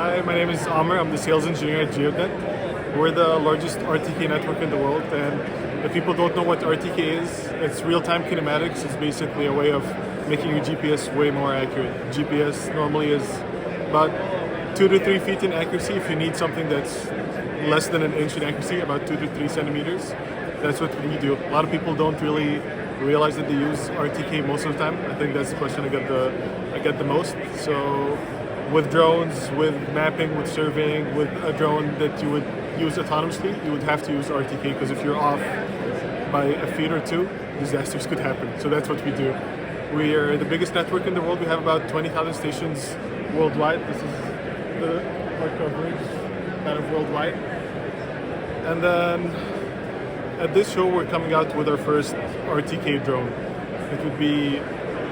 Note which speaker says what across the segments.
Speaker 1: Hi, my name is Amr. I'm the sales engineer at Geodnet. We're the largest RTK network in the world, and if people don't know what RTK is, it's real-time kinematics. It's basically a way of making your GPS way more accurate. GPS normally is about 2 to 3 feet in accuracy. If you need something that's less than an inch in accuracy, about 2 to 3 centimeters, that's what we do. A lot of people don't really realize that they use RTK most of the time. I think that's the question I get the most. So with drones, with mapping, with surveying, with a drone that you would use autonomously, you would have to use RTK, because if you're off by a feet or two, disasters could happen. So that's what we do. We are the biggest network in the world. We have about 20,000 stations worldwide. This is our coverage, kind of worldwide. And then at this show, we're coming out with our first RTK drone. It would be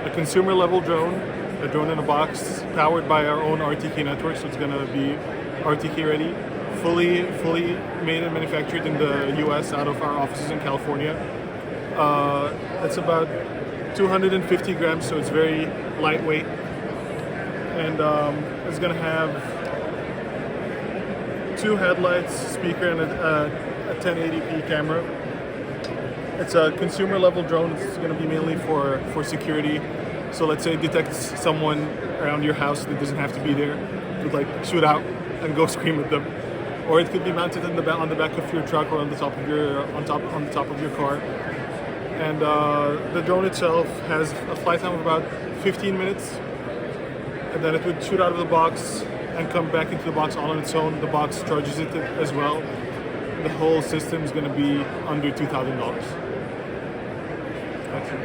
Speaker 1: a consumer level drone, a drone in a box, powered by our own RTK network. So it's going to be RTK ready, fully made and manufactured in the US out of our offices in California. It's about 250 grams, so it's very lightweight. And it's going to have 2 headlights, speaker, and a 1080p camera. It's a consumer level drone. It's going to be mainly for security. So let's say it detects someone around your house that doesn't have to be there. It could shoot out and go scream at them. Or it could be mounted on the back of your truck, or on the top of your car. And the drone itself has a flight time of about 15 minutes. And then it would shoot out of the box and come back into the box all on its own. The box charges it as well. The whole system is going to be under $2,000. That's it.